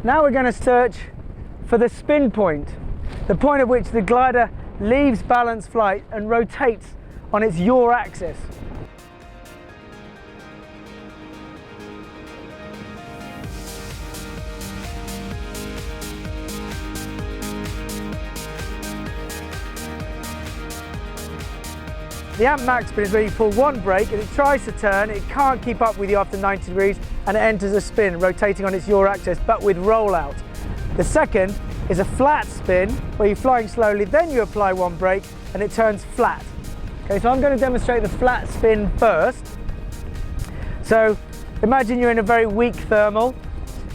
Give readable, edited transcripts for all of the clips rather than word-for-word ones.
Now we're going to search for the spin point, the point at which the glider leaves balanced flight and rotates on its yaw axis. The amp max spin is where you pull one brake and it tries to turn, it can't keep up with you after 90 degrees and it enters a spin, rotating on its yaw axis, but with rollout. The second is a flat spin, where you're flying slowly, then you apply one brake and it turns flat. Okay, so I'm going to demonstrate the flat spin first. So imagine you're in a very weak thermal,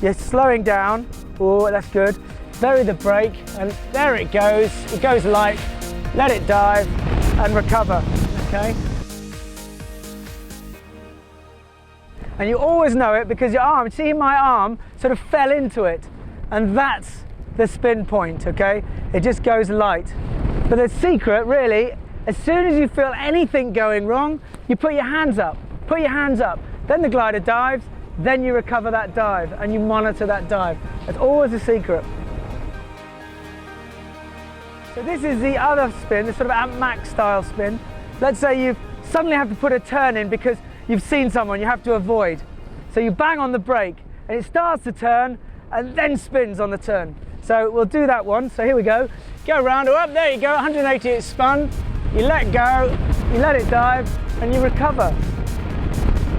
you're slowing down, oh that's good, bury the brake and there it goes light, let it dive and recover. Okay. And you always know it because your arm, see my arm sort of fell into it, and that's the spin point, okay? It just goes light. But the secret really, as soon as you feel anything going wrong, you put your hands up, then the glider dives, then you recover that dive and you monitor that dive. That's always the secret. So this is the other spin, the sort of amp max style spin. Let's say you suddenly have to put a turn in because you've seen someone you have to avoid. So you bang on the brake and it starts to turn and then spins on the turn. So we'll do that one. So here we go. Go around, oh up, there you go, 180 it's spun. You let go, you let it dive and you recover.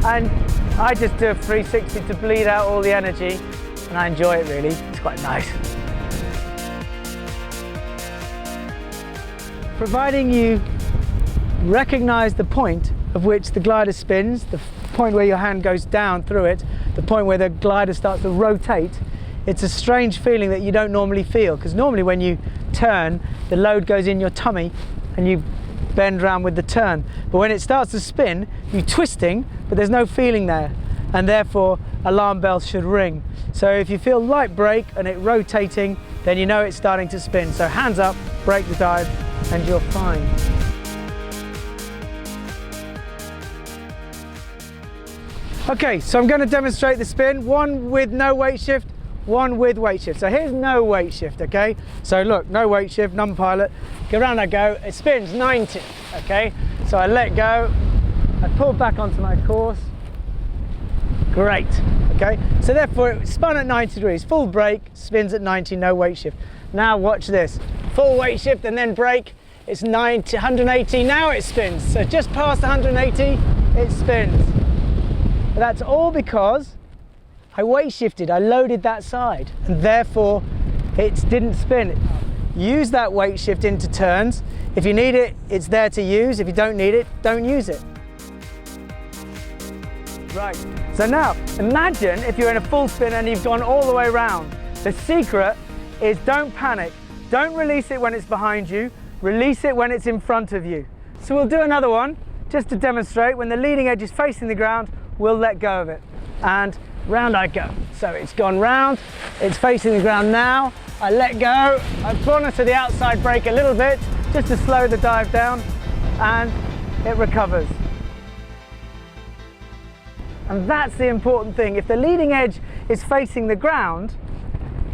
And I just do a 360 to bleed out all the energy and I enjoy it really. It's quite nice. Providing you recognize the point of which the glider spins, the point where your hand goes down through it, the point where the glider starts to rotate, it's a strange feeling that you don't normally feel, because normally when you turn, the load goes in your tummy and you bend around with the turn. But when it starts to spin, you're twisting, but there's no feeling there, and therefore alarm bells should ring. So if you feel light brake and it rotating, then you know it's starting to spin. So hands up, brake the dive, and you're fine. Okay, so I'm going to demonstrate the spin, one with no weight shift, one with weight shift. So here's no weight shift, okay? So look, no weight shift, non-pilot, go around I go, it spins 90, okay? So I let go, I pull back onto my course, great, okay? So therefore it spun at 90 degrees, full brake, spins at 90, no weight shift. Now watch this, full weight shift and then brake, it's 90, 180, now it spins. So just past 180, it spins. That's all because I weight shifted, I loaded that side, and therefore it didn't spin. Use that weight shift into turns. If you need it, it's there to use. If you don't need it, don't use it. Right, so now imagine if you're in a full spin and you've gone all the way around. The secret is don't panic. Don't release it when it's behind you. Release it when it's in front of you. So we'll do another one just to demonstrate. When the leading edge is facing the ground, we'll let go of it. And round I go. So it's gone round, it's facing the ground now. I let go, I've gone to the outside brake a little bit just to slow the dive down, and it recovers. And that's the important thing. If the leading edge is facing the ground,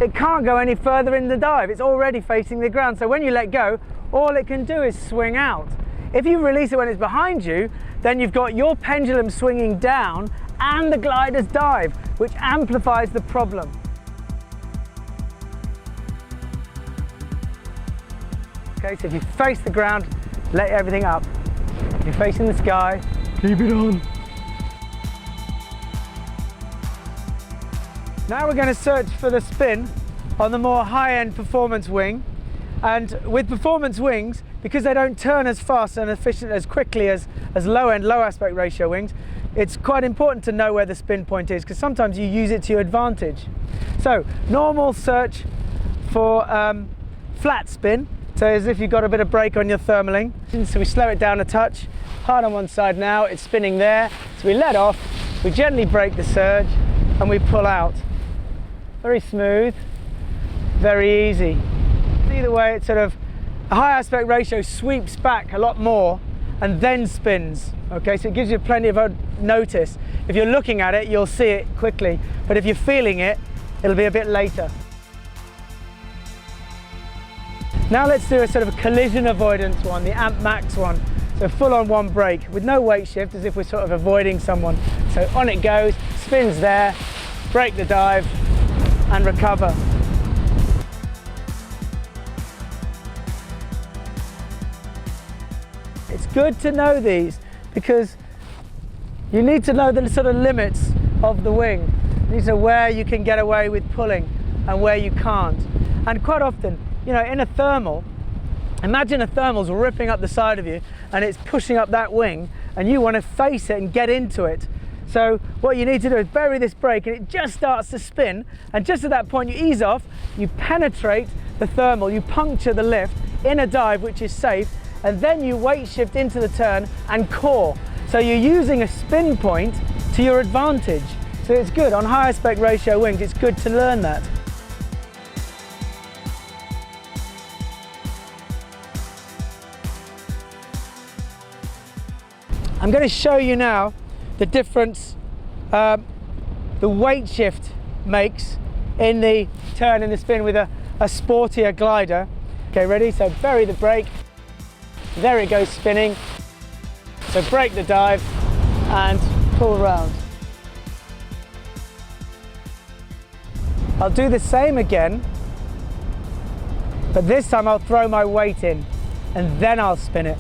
it can't go any further in the dive. It's already facing the ground. So when you let go, all it can do is swing out. If you release it when it's behind you, then you've got your pendulum swinging down and the glider's dive, which amplifies the problem. Okay, so if you face the ground, let everything up. If you're facing the sky, keep it on. Now we're going to search for the spin on the more high-end performance wing. And with performance wings, because they don't turn as fast and efficient as quickly as low-end, low aspect ratio wings, it's quite important to know where the spin point is, because sometimes you use it to your advantage. So normal search for flat spin, so as if you've got a bit of brake on your thermaling. So we slow it down a touch, hard on one side now, it's spinning there. So we let off, we gently brake the surge, and we pull out. Very smooth, very easy. Either way, it's sort of a high aspect ratio sweeps back a lot more and then spins. Okay, so it gives you plenty of notice. If you're looking at it, you'll see it quickly, but if you're feeling it, it'll be a bit later. Now let's do a sort of a collision avoidance one, the amp max one. So full on one brake with no weight shift, as if we're sort of avoiding someone. So on it goes, spins there, break the dive and recover. It's good to know these because you need to know the sort of limits of the wing. You need to know where you can get away with pulling and where you can't. And quite often, you know, in a thermal, imagine a thermal's ripping up the side of you and it's pushing up that wing and you want to face it and get into it. So what you need to do is bury this brake and it just starts to spin, and just at that point you ease off, you penetrate the thermal, you puncture the lift in a dive which is safe, and then you weight shift into the turn and core. So you're using a spin point to your advantage. So it's good on high aspect ratio wings, it's good to learn that. I'm going to show you now the difference the weight shift makes in the turn and the spin with a Sporty glider. Okay, ready? So bury the brake. There it goes spinning. So break the dive and pull round. I'll do the same again, but this time I'll throw my weight in and then I'll spin it.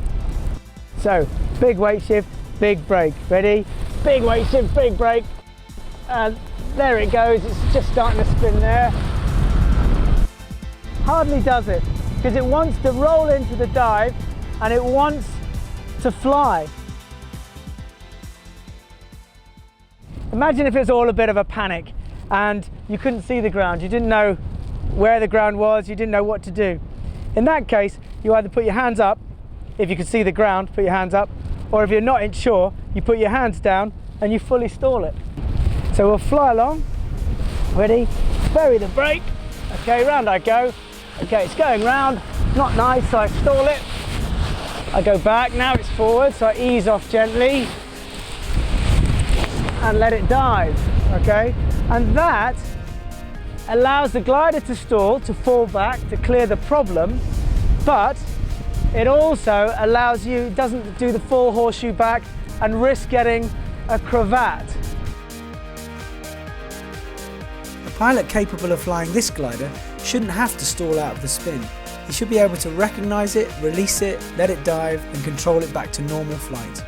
So big weight shift, big brake. Ready? Big weight shift, big brake. And there it goes. It's just starting to spin there. Hardly does it because it wants to roll into the dive and it wants to fly. Imagine if it was all a bit of a panic and you couldn't see the ground, you didn't know where the ground was, you didn't know what to do. In that case, you either put your hands up, if you can see the ground, put your hands up, or if you're not sure, you put your hands down and you fully stall it. So we'll fly along. Ready? Bury the brake. Okay, round I go. Okay, it's going round. Not nice, so I stall it. I go back, now it's forward, so I ease off gently and let it dive, okay? And that allows the glider to stall, to fall back, to clear the problem, but it also allows you, doesn't do the full horseshoe back and risk getting a cravat. A pilot capable of flying this glider shouldn't have to stall out of the spin. He should be able to recognise it, release it, let it dive and control it back to normal flight.